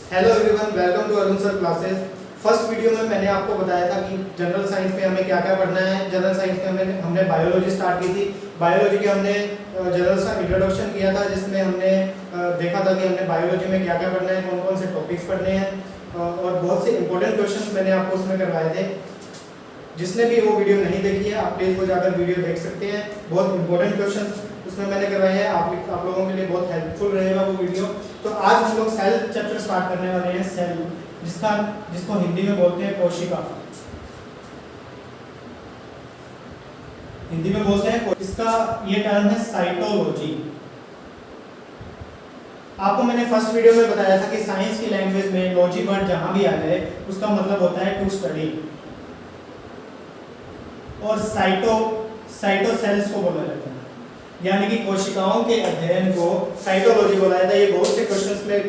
Hello everyone, welcome to Arun sir classes. First video में मैंने आपको बताया था कि जनरल साइंस में हमें क्या क्या पढ़ना है। जनरल साइंस में हमने बायोलॉजी स्टार्ट की थी। बायोलॉजी के हमने जनरल सा इंट्रोडक्शन किया था, जिसमें हमने देखा था कि हमने बायोलॉजी में क्या क्या पढ़ना है, कौन कौन से टॉपिक्स पढ़ने हैं, और बहुत से इंपॉर्टेंट क्वेश्चन मैंने आपको उसमें करवाए थे। जिसने भी वो वीडियो नहीं देखी है, आप पेज को जाकर वीडियो देख सकते हैं। बहुत इंपॉर्टेंट क्वेश्चन उसमें मैंने करवाए हैं। आप लोगों के लिए बहुत हेल्पफुल रहेगा वो वीडियो। तो आज हम लोग सेल चैप्टर स्टार्ट करने वाले हैं। सेल जिसको हिंदी में बोलते हैं कोशिका। हिंदी में बोलते हैं इसका ये टर्म है साइटोलॉजी। आपको मैंने फर्स्ट वीडियो में बताया था कि साइंस की लैंग्वेज में लॉजी वर्ड जहां भी आ जाए उसका मतलब होता है टू स्टडी। और साइटो सेल्स को बोला जाता है, यानी कि कोशिकाओं के अध्ययन को साइटोलॉजी बोला जाता है। ये बहुत से क्वेश्चंस में,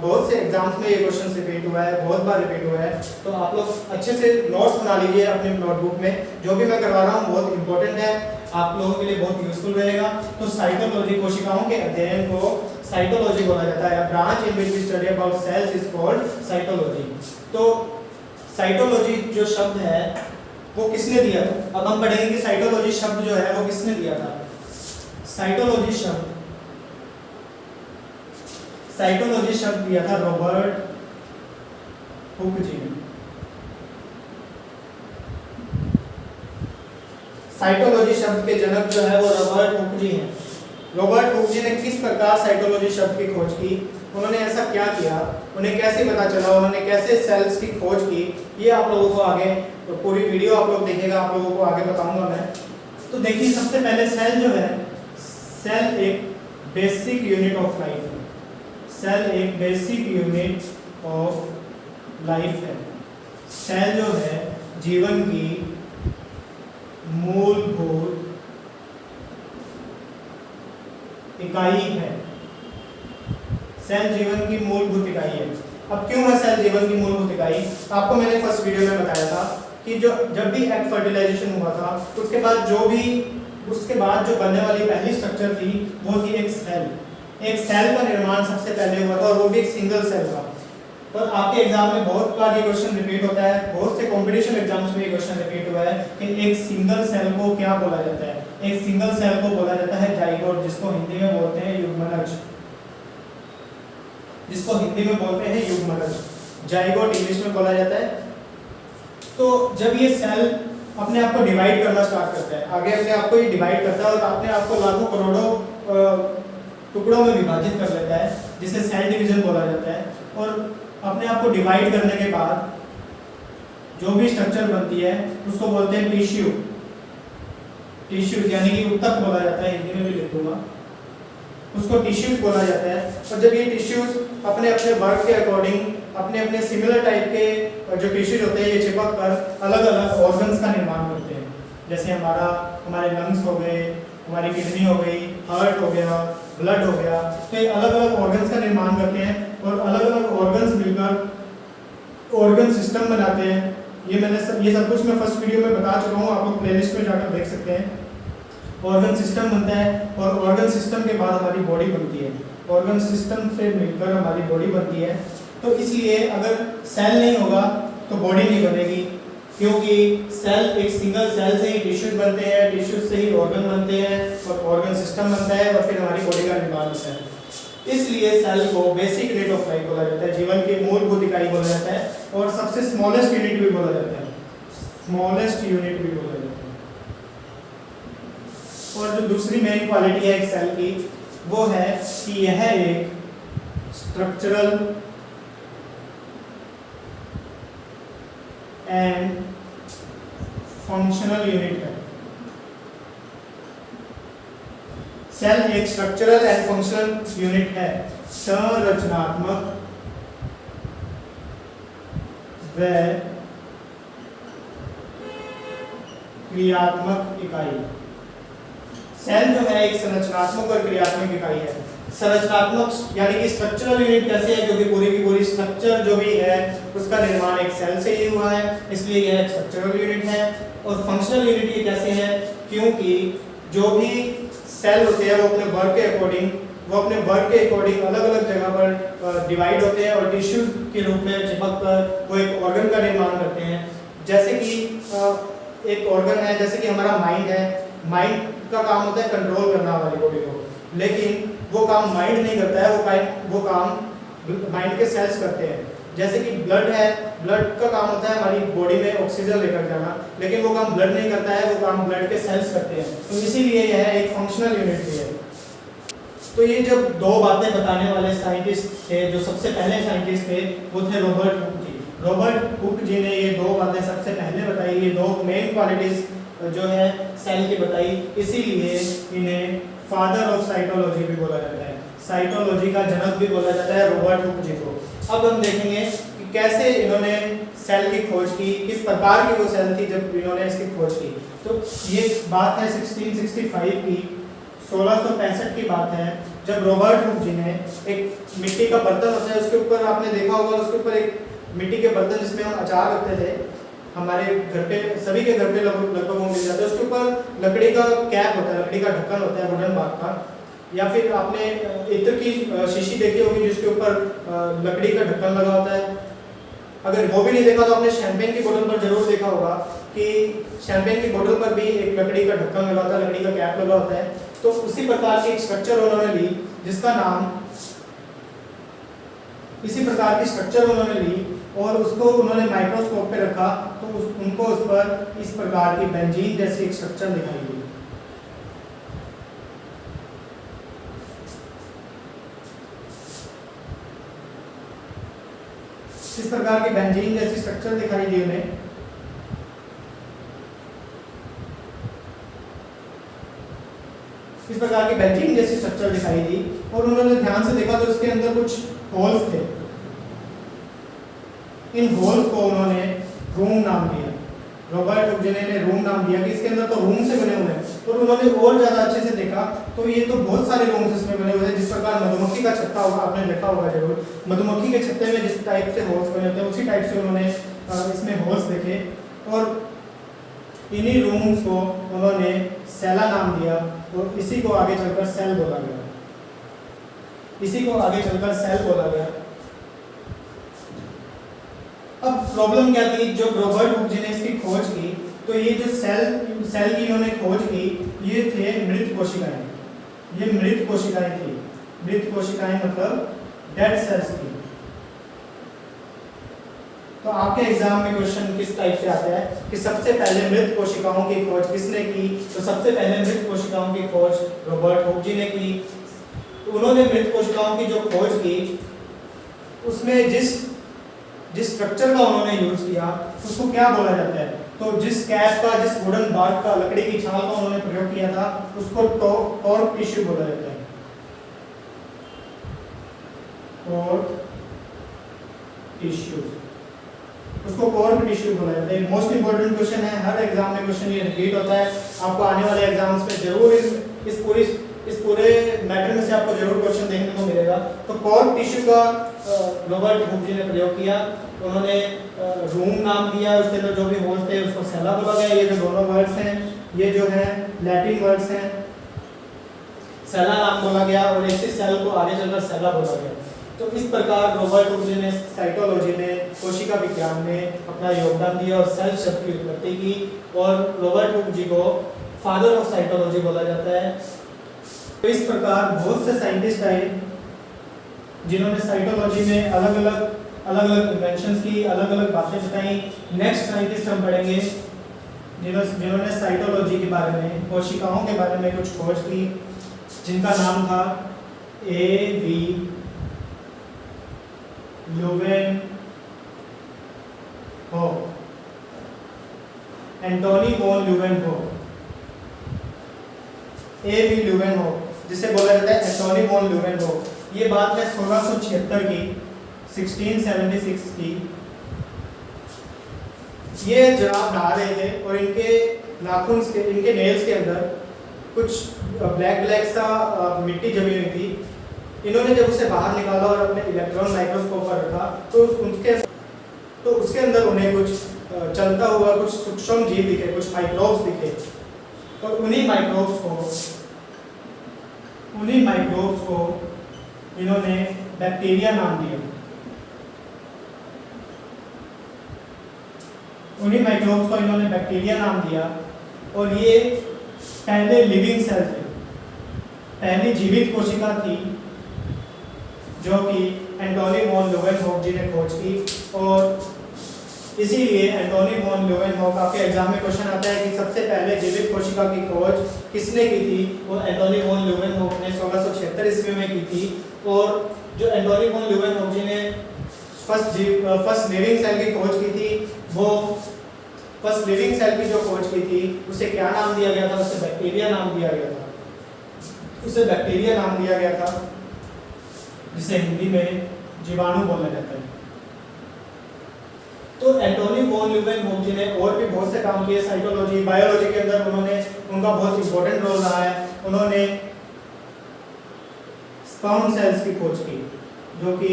बहुत से एग्जाम्स में ये क्वेश्चन रिपीट हुआ है, बहुत बार रिपीट हुआ है। तो आप लोग अच्छे से नोट्स बना लीजिए अपने नोटबुक में। जो भी मैं करवा रहा हूँ बहुत इंपॉर्टेंट है, आप लोगों के लिए बहुत यूजफुल रहेगा। तो साइटोलॉजी, कोशिकाओं के अध्ययन को साइटोलॉजी बोला जाता है। Branch in which we study about cells is called cytology. तो साइटोलॉजी जो शब्द है वो किसने दिया था? अब हम पढ़ेंगे कि साइटोलॉजी शब्द जो है वो किसने दिया था। साइटोलॉजी शब्द दिया था रॉबर्ट हुक जी ने। साइटोलॉजी शब्द के जनक जो है वो रॉबर्ट हुक जी हैं। रॉबर्ट हुक जी ने किस प्रकार साइटोलॉजी शब्द की खोज की, उन्होंने ऐसा क्या किया, उन्हें कैसे पता चला, उन्होंने कैसे सेल्स की खोज की, ये आप लोगों को आगे, तो पूरी वीडियो आप लोग देखेगा, आप लोगों को आगे बताऊंगा मैं। तो देखिए, सबसे पहले सेल जो है, सेल एक बेसिक यूनिट ऑफ लाइफ है। सेल एक बेसिक यूनिट ऑफ लाइफ है। सेल जो है जीवन की मूलभूत इकाई है। सेल जीवन की मूलभूत इकाई है। अब क्यों है सेल जीवन की मूलभूत इकाई? आपको मैंने फर्स्ट वीडियो में बताया था कि जब भी एग फर्टिलाइजेशन हुआ था, उसके बाद जो बनने वाली पहली स्ट्रक्चर थी वो थी एक सेल। एक सेल का निर्माण सबसे पहले हुआ था, और वो भी एक सिंगल सेल था। पर आपके एग्जाम में बहुत बार ये क्वेश्चन रिपीट होता है, बहुत से कंपटीशन एग्जाम्स में ये क्वेश्चन रिपीट हुआ है कि एक सिंगल सेल को क्या बोला जाता है। एक सिंगल सेल को बोला जाता है जाइगोट, जिसको हिंदी में बोलते हैं युग्मनज। जाइगोट इंग्लिश में बोला जाता है। तो जब ये सेल अपने आप को डिवाइड करना स्टार्ट करता है, आगे अपने आप को ये डिवाइड करता है और अपने आप को लाखों करोड़ों टुकड़ों में विभाजित कर लेता है, जिसे सेल डिवीजन बोला जाता है। और अपने आप को डिवाइड करने के बाद जो भी स्ट्रक्चर बनती है उसको बोलते हैं टिश्यूज, यानी कि उत्तक बोला जाता है, हिंदी में भी लिख दूंगा, उसको टिश्यूज बोला जाता है। और जब ये टिश्यूज अपने अपने वर्क के अकॉर्डिंग, अपने अपने सिमिलर टाइप के जो टिश्यूज होते हैं, ये चिपक कर अलग अलग ऑर्गन्स का निर्माण करते हैं। जैसे हमारे लंग्स हो गए, हमारी किडनी हो गई, हार्ट हो गया, ब्लड हो गया। तो ये अलग अलग ऑर्गन्स का निर्माण करते हैं, और अलग अलग ऑर्गन्स मिलकर ऑर्गन सिस्टम बनाते हैं। ये सब कुछ मैं फर्स्ट वीडियो में बता चुका हूँ, आप लोग प्लेलिस्ट में जाकर देख सकते हैं। ऑर्गन सिस्टम बनता है, और ऑर्गन सिस्टम के बाद हमारी बॉडी बनती है। ऑर्गन सिस्टम से मिलकर हमारी बॉडी बनती है। तो इसलिए अगर सेल नहीं होगा तो बॉडी नहीं बनेगी, क्योंकि सेल एक सिंगल सेल से ही टिश्यूज बनते हैं, टिश्यूज से ही ऑर्गन बनते हैं, और ऑर्गन सिस्टम बनता है, और फिर हमारी बॉडी का निर्माण होता है। इसलिए सेल को बेसिक यूनिट ऑफ लाइफ बोला जाता है, जीवन की मूलभूत इकाई बोला जाता है, और सबसे स्मॉलेस्ट यूनिट भी बोला जाता है। और जो दूसरी मेन क्वालिटी है एक सेल की, वो है कि यह एक स्ट्रक्चरल एंड फंक्शनल यूनिट है। सेल एक स्ट्रक्चरल एंड फंक्शनल यूनिट है, संरचनात्मक व क्रियात्मक इकाई। सेल जो है एक संरचनात्मक और क्रियात्मक इकाई है। संरचनात्मक यानी कि स्ट्रक्चरल यूनिट कैसे है, क्योंकि पूरी की पूरी स्ट्रक्चर जो भी है उसका निर्माण एक सेल से ही हुआ है, इसलिए यह एक स्ट्रक्चरल यूनिट है। और फंक्शनल यूनिट ये कैसे है, क्योंकि जो भी सेल होते हैं वो अपने वर्क के अकॉर्डिंग वो अपने वर्क के अकॉर्डिंग अलग अलग जगह पर डिवाइड होते हैं और टिश्यूज के रूप में चिपक कर वो एक ऑर्गन का निर्माण करते हैं। जैसे कि एक ऑर्गन है, जैसे कि हमारा माइंड है, माइंड का काम होता है कंट्रोल करना हमारी बॉडी को, लेकिन वो काम माइंड नहीं करता है, वो काम माइंड के सेल्स करते हैं। जैसे कि ब्लड है, ब्लड का काम होता है हमारी बॉडी में ऑक्सीजन लेकर जाना, लेकिन वो काम ब्लड नहीं करता है, वो काम ब्लड के सेल्स करते हैं। तो इसीलिए यह एक फंक्शनल यूनिट भी है। तो ये जब दो बातें बताने वाले साइंटिस्ट थे, जो सबसे पहले साइंटिस्ट थे, वो थे रॉबर्ट हुक जी। रॉबर्ट हुक जी ने ये दो बातें सबसे पहले बताई, ये दो मेन क्वालिटीज जो है सेल की बताई, इसीलिए इन्हें फादर ऑफ साइटोलॉजी भी बोला जाता है, साइटोलॉजी का जनक भी बोला जाता है रॉबर्ट हुक जी को। अब हम देखेंगे कि कैसे इन्होंने सेल की खोज की, किस प्रकार की वो सेल थी जब इन्होंने इसकी खोज की। तो ये बात है 1665 की, 1665 की बात है, जब रॉबर्ट हुक जी ने एक मिट्टी का बर्तन होता है, उसके ऊपर आपने देखा होगा, उसके ऊपर एक मिट्टी के बर्तन जिसमें हम अचार रखते थे, हमारे घर पे, सभी के घर पे लगभग वो मिल जाता है, उसके ऊपर लकड़ी का कैप होता है, लकड़ी का ढक्कन होता है वुडन बाग का, या फिर आपने इत्र की शीशी देखी होगी जिसके ऊपर लकड़ी का ढक्कन लगा होता है। अगर वो भी नहीं देखा तो आपने शैंपेन की बोतल पर जरूर देखा होगा कि शैंपेन की बोतल पर भी एक लकड़ी का ढक्कन लगा होता है, लकड़ी का कैप लगा होता है। तो उसी प्रकार की एक स्ट्रक्चर उन्होंने ली, जिसका नाम, इसी प्रकार की स्ट्रक्चर उन्होंने ली और उसको उन्होंने माइक्रोस्कोप पे रखा, तो उनको उस पर इस प्रकार की बेंजीन जैसी एक स्ट्रक्चर दिखाई दी। इस प्रकार की बेंजीन जैसी स्ट्रक्चर दिखाई दी उन्हें। इस प्रकार की बेंजीन जैसी स्ट्रक्चर दिखाई दी और उन्होंने ध्यान से देखा तो इसके अंदर कुछ होल्स थे। इन होल्स को उन्होंने रूम नाम दिया, रॉबर्ट हुक जी ने रूम नाम दिया कि इसके अंदर तो रूम से बने हुए हैं। और उन्होंने और ज़्यादा अच्छे से देखा तो ये तो बहुत सारे रूम्स इसमें बने हुए हैं, जिस प्रकार मधुमक्खी का छत्ता होगा, आपने देखा होगा जरूर, मधुमक्खी के छत्ते में जिस टाइप से होल्स बने होते हैं उसी टाइप से उन्होंने इसमें होल्स देखे और इन्हीं रूम्स को उन्होंने सेला नाम दिया और इसी को आगे चलकर सेल बोला गया, इसी को आगे चलकर सेल बोला गया। अब प्रॉब्लम क्या थी, जो रॉबर्ट हुक जी ने इसकी खोज की, तो ये जो सेल की इन्होंने खोज की, ये थे मृत कोशिकाएं, ये मृत कोशिकाएं थी। मृत कोशिकाएं मतलब डेड सेल्स थी। तो आपके एग्जाम में क्वेश्चन किस टाइप से आता है कि सबसे पहले मृत कोशिकाओं की खोज किसने की, तो सबसे पहले मृत कोशिकाओं की खोज रॉबर्ट हुक जी ने की। उन्होंने मृत कोशिकाओं की जो खोज की, उसमें जिस स्ट्रक्चर का उन्होंने यूज किया उसको क्या बोला जाता है, तो जिस कैप का, जिस वुडन बार्क का, लकड़ी की छाल का उन्होंने प्रयोग किया था, उसको कॉर्क टिश्यू बोला जाता है। कॉर्क टिश्यू, उसको कॉर्क टिश्यू बोला जाता है। मोस्ट इंपोर्टेंट क्वेश्चन है, हर एग्जाम में क्वेश्चन ये रिपीट होता है, आपको आने वाले एग्जाम्स में जरूर इस पूरे मैटर में से आपको जरूर क्वेश्चन देखने को मिलेगा। तो कॉर्क टिश्यू का रॉबर्ट हुक जी ने प्रयोग किया, उन्होंने रूम नाम दिया, उसके अंदर जो भी होल्स थे उसको सेला बोला गया। ये जो दोनों वर्ड्स हैं ये जो है लैटिन वर्ड्स हैं, सेला नाम बोला गया और इसी सेल को आगे चलकर सेला बोला गया। तो इस प्रकार रॉबर्ट हुक जी ने साइटोलॉजी में, कोशिका विज्ञान में अपना योगदान दिया और सेल शब्द की उत्पत्ति की, और रॉबर्ट हुक जी को फादर ऑफ साइटोलॉजी बोला जाता है। तो इस प्रकार बहुत से साइंटिस्ट आए जिन्होंने साइटोलॉजी में अलग अलग इन्वेंशंस की, अलग अलग बातें बताई। नेक्स्ट साइंटिस्ट हम पढ़ेंगे जिन्होंने साइटोलॉजी के बारे में, कोशिकाओं के बारे में कुछ खोज की, जिनका नाम था A.V. ल्यूवेनहोक, Antony von ल्यूवेनहोक, A.V. ल्यूवेनहोक, जिसे बोला जाता है एंटोनी वॉन ल्यूवेनहोक। ये बात है 1676 की, 1676 की। ये जनाब नहा रहे थे और इनके नाखून के, इनके नेल्स के अंदर कुछ ब्लैक सा मिट्टी जमी हुई थी। इन्होंने जब उसे बाहर निकाला और अपने इलेक्ट्रॉन माइक्रोस्कोप पर रखा तो उसके अंदर उन्हें कुछ चलता हुआ कुछ सूक्ष्म जीव दिखे, कुछ माइक्रोब्स दिखे। और उन्हीं माइक्रोब्स को उन्हीं माइक्रोब्स को इन्होंने बैक्टीरिया नाम दिया। उन्हीं माइक्रोब्स को इन्होंने बैक्टीरिया नाम दिया और ये पहले लिविंग सेल थे, पहली जीवित कोशिका थी जो कि एंटोनी वॉन ल्यूवेनहॉक जी ने खोज की। और इसीलिए एंटोनी वॉन ल्यूवेनहॉक, आपके एग्जाम में क्वेश्चन आता है कि सबसे पहले जीवित कोशिका की खोज किसने की थी, वो एंटोनी वॉन ल्यूवेनहॉक ने 1676 ईस्वी में की थी। और जो एंटोनी वॉन ल्यूवेनहॉक जी ने फर्स्ट लिविंग सेल की खोज की थी, वो फर्स्ट लिविंग सेल की जो खोज की थी उसे क्या नाम दिया गया था, उसे बैक्टीरिया नाम दिया गया था। उसे बैक्टीरिया नाम दिया गया था, जिसे हिंदी में जीवाणु बोला जाता है। तो एंटोनी वॉन ल्यूवेनहॉक जी ने और भी बहुत से काम किए साइटोलॉजी, बायोलॉजी के अंदर उन्होंने, उनका बहुत इंपॉर्टेंट रोल रहा है। उन्होंने स्पर्म सेल्स की खोज की, जो कि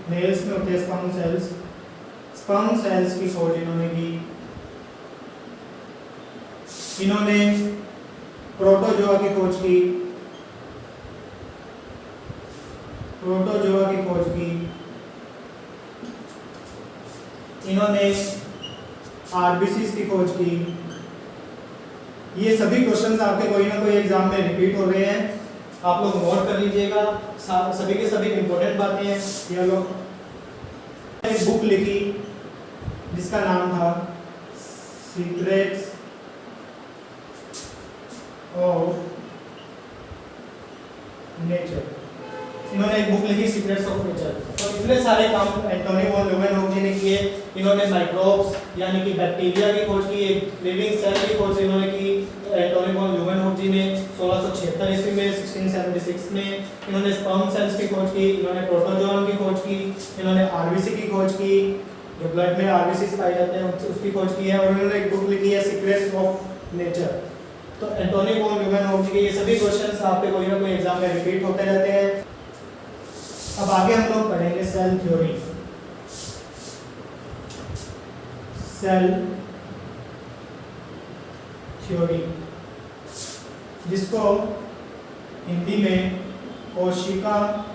मेल्स में होते हैं स्पर्म सेल्स की खोज इन्होंने की। इन्होंने प्रोटोजोआ की खोज की, इन्होंने आरबीसीज की खोज की। ये सभी क्वेश्चंस आपके कोई ना कोई एग्जाम में रिपीट हो रहे हैं, आप लोग नोट कर लीजिएगा। सभी के सभी इंपॉर्टेंट बातें हैं। ये लोग एक बुक लिखी जिसका नाम था सीक्रेट्स ऑफ नेचर। इन्होंने एक बुक लिखी सीक्रेट्स ऑफ नेचर। तो इतने सारे काम एंटोनी वॉन ल्यूवेनहॉक जी ने किए। इन्होंने माइक्रोब्स यानी कि बैक्टीरिया की खोज की, एक लिविंग सेल की खोज इन्होंने की। एंटोनी वॉन ल्यूवेनहॉक जी ने 1676 ईस्वी में, 1676 में इन्होंने स्पर्म सेल्स की खोज की, इन्होंने प्रोटोजोआ की खोज की, इन्होंने आरबीसी की खोज की, जो ब्लड में आरबीसी पाए जाते हैं उसकी खोज की है। और इन्होंने एक बुक लिखी है सीक्रेट्स ऑफ नेचर। तो एंटोनी वॉन ल्यूवेनहॉक जी के ये सभी क्वेश्चंस आपके कोई ना कोई एग्जाम में रिपीट होते रहते हैं। अब आगे हम लोग पढ़ेंगे सेल थ्योरी। सेल थ्योरी, जिसको हिंदी में कोशिकावाद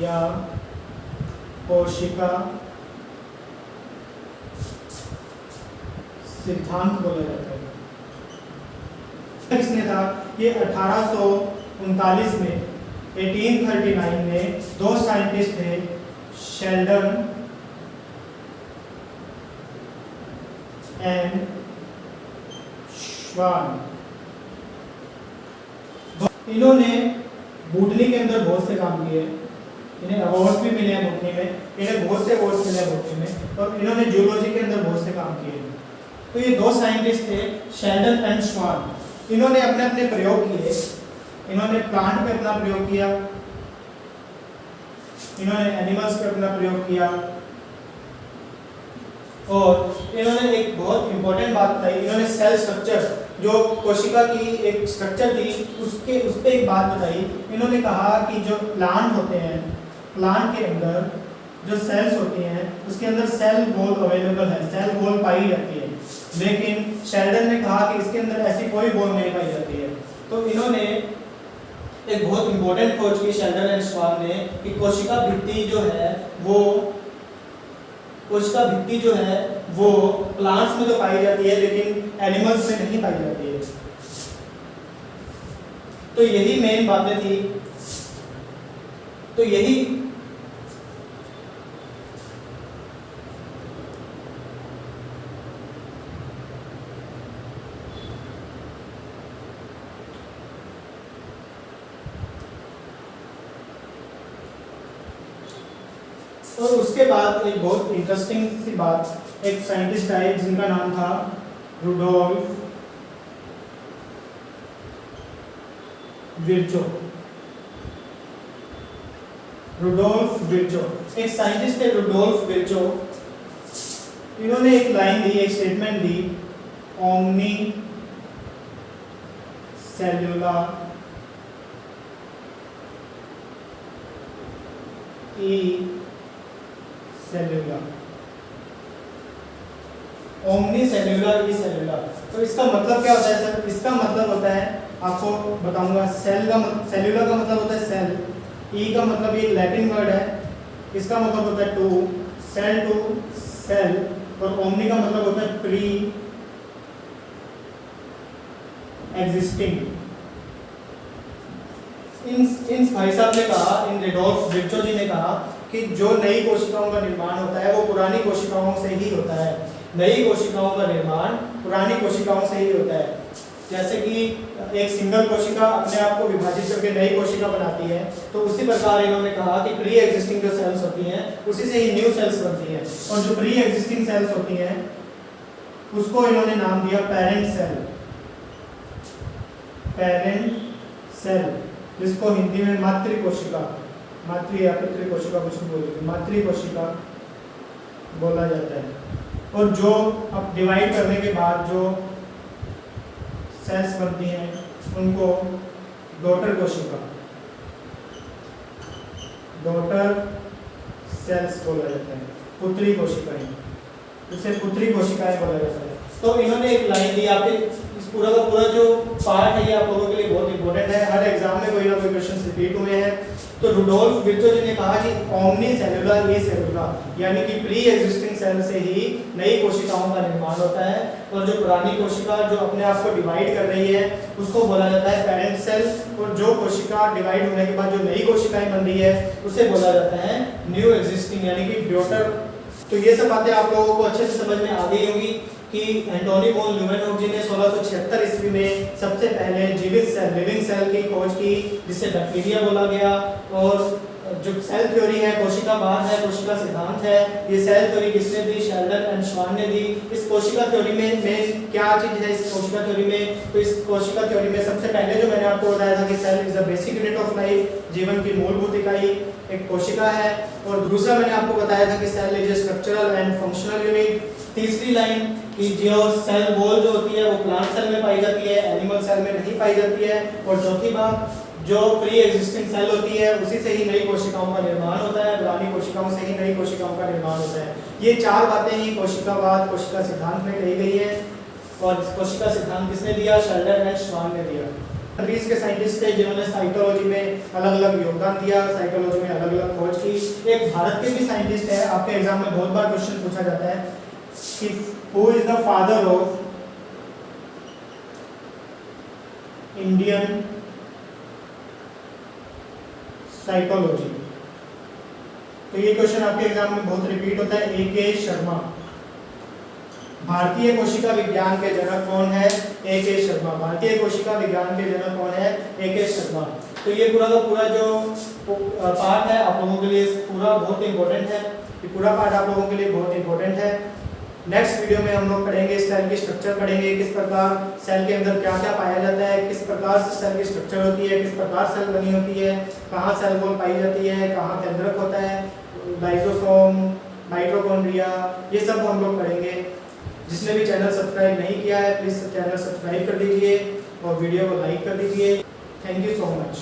या कोशिका सिद्धांत बोला जाता है। किसने था? ये 1839 में, 1839 में दो साइंटिस्ट थे, शेल्डन एंड श्वान। इन्होंने बॉटनी के अंदर बहुत से काम किए, इन्हें अवार्ड्स भी मिले हैं बॉटनी में, इन्हें बहुत से अवार्ड्स मिले हैं बॉटनी में, और इन्होंने जूलॉजी के अंदर बहुत से काम किए। तो ये दो साइंटिस्ट थे, शेल्डन एंड श्वान। इन्होंने अपने अपने प्रयोग किए। इन्होंने प्लांट पे अपना प्रयोग किया, इन्होंने एनिमल्स पे अपना प्रयोग किया, और इन्होंने एक बहुत इंपॉर्टेंट बात बताई। इन्होंने सेल स्ट्रक्चर, जो कोशिका की एक स्ट्रक्चर थी, उस पे एक बात बताई। इन्होंने कहा कि जो प्लांट होते हैं, प्लांट के अंदर जो सेल्स होती हैं उसके अंदर सेल वॉल अवेलेबल है, सेल वॉल पाई जाती है। लेकिन शेल्डन ने कहा कि इसके अंदर ऐसी कोई वॉल नहीं पाई जाती है। तो इन्होंने एक बहुत इंपॉर्टेंट खोज की शेल्डन एंड श्वान ने कि कोशिका भित्ति जो है वो प्लांट्स में तो पाई जाती है लेकिन एनिमल्स में नहीं पाई जाती है। तो यही मेन बातें थी। तो यही और उसके बाद एक बहुत इंटरेस्टिंग सी बात, एक साइंटिस्ट आए जिनका नाम था रुडोल्फ विर्चो। एक साइंटिस्ट थे रुडोल्फ विर्चो। इन्होंने एक लाइन दी, एक स्टेटमेंट दी, ओमनी सेल्यूला सेल्यूलर, ओमनी सेल्यूलर ई सेल्यूलर। तो इसका मतलब क्या होता है सर? इसका मतलब होता है आपको बताऊंगा। सेल्यूलर का मतलब होता है सेल, ई का मतलब ये लैटिन वर्ड है, इसका मतलब होता है टू, सेल टू सेल, और ओमनी का मतलब होता है प्री एग्जिस्टिंग। इन भाई साहब ने कहा, इन रेडोल्फ विर्चो जी ने कहा कि जो नई कोशिकाओं का निर्माण होता है वो पुरानी कोशिकाओं से ही होता है। नई कोशिकाओं का निर्माण पुरानी कोशिकाओं से ही होता है। जैसे कि एक सिंगल कोशिका अपने आप को विभाजित करके नई कोशिका बनाती है, तो उसी प्रकार इन्होंने कहा कि प्री एग्जिस्टिंग जो सेल्स होती हैं उसी से ही न्यू सेल्स बनती हैं, और जो प्री एग्जिस्टिंग सेल्स होती हैं उसको इन्होंने नाम दिया पेरेंट सेल। पेरेंट सेल, जिसको हिंदी में मातृ कोशिका, मातृ या पितृ कोशिका कुछ बोलते हैं, मातृ कोशिका बोला जाता है। और जो अब डिवाइड करने के बाद जो सेल्स बनती हैं उनको डॉटर कोशिका, डॉटर सेल्स बोला जाता है, पुत्री कोशिकाएं, इसे पुत्री कोशिकाएं बोला जाता है। तो इन्होंने एक लाइन दी, आपके इस पूरा का पूरा जो पार्ट है ये आप लोगों के लिए बहुत इंपॉर्टेंट है, हर एग्जाम में कोई ना कोई क्वेश्चन रिपीट हुए हैं। तो रुडोल्फ विर्चो जी ने कहा कि ओमनी सेलुलर ए सेलुलर, यानी कि प्री एग्जिस्टिंग सेल से ही नई कोशिकाओं का निर्माण होता है, और जो पुरानी कोशिका जो अपने आप को डिवाइड कर रही है उसको बोला जाता है पेरेंट सेल, और जो कोशिका डिवाइड होने के बाद जो नई कोशिकाएं बन रही है उसे बोला जाता है न्यू एग्जिस्टिंग, यानी कि डॉटर। तो ये सब बातें आप लोगों को अच्छे से समझ में आ गई होंगी कि एंटोनी वॉन ल्यूमेनहोफ जी ने 1676 ईस्वी में सबसे पहले जीवित सेल, लिविंग सेल की खोज की, जिसे बैक्टीरिया बोला गया। और जो सेल थ्योरी है, कोशिकावाद है, कोशिका सिद्धांत है, ये सेल थ्योरी किसने दी? शेल्डन एंड श्वान ने दी। इस कोशिका थ्योरी में क्या चीज है? इस कोशिका थ्योरी में, तो इस कोशिका थ्योरी में सबसे पहले जो मैंने आपको बताया था कि cell is the basic unit of life, जीवन की मूलभूत इकाई एक कोशिका है। और दूसरा मैंने आपको बताया था कि cell is a structural and functional unit. तीसरी लाइन कि जो सेल वॉल जो होती है वो प्लांट सेल में पाई जाती है, एनिमल सेल में नहीं पाई जाती है। और चौथी बात, जो प्री एग्जिस्टिंग सेल होती है उसी से ही नई कोशिकाओं का निर्माण होता है, पुरानी कोशिकाओं से ही नई कोशिकाओं का निर्माण होता है। ये चार बातें ही कोशिकावाद, कोशिका सिद्धांत में कही गई है। और कोशिका सिद्धांत किसने दिया? शेल्डन एंड श्वान ने दिया। ग्रीस के साइंटिस्ट थे जिन्होंने साइटोलॉजी में अलग अलग योगदान दिया, साइटोलॉजी में अलग अलग खोज की। एक भारत के भी साइंटिस्ट है, आपके एग्जाम में बहुत बार क्वेश्चन पूछा जाता है कि who is the father of Indian psychology. तो ये क्वेश्चन आपके एग्जाम में बहुत रिपीट होता है। ए.के. शर्मा। भारतीय कोशिका विज्ञान के जनक कौन है? ए.के. शर्मा। भारतीय कोशिका विज्ञान के जनक कौन है? ए.के. शर्मा। तो ये पूरा का पूरा जो पार्ट है आप लोगों के लिए पूरा बहुत इंपॉर्टेंट है, ये पूरा पार्ट आप लोगों के लिए बहुत इंपॉर्टेंट है। नेक्स्ट वीडियो में हम लोग पढ़ेंगे सेल की स्ट्रक्चर पढ़ेंगे, किस प्रकार सेल के अंदर क्या क्या पाया जाता है, किस प्रकार से सेल की स्ट्रक्चर होती है, किस प्रकार सेल बनी होती है, कहाँ सेल वॉल पाई जाती है, कहाँ केंद्रक होता है, लाइसोसोम, माइटोकॉन्ड्रिया, ये सब हम लोग पढ़ेंगे। जिसने भी चैनल सब्सक्राइब नहीं किया है प्लीज़ चैनल सब्सक्राइब कर दीजिए और वीडियो को लाइक कर दीजिए। Thank you so much.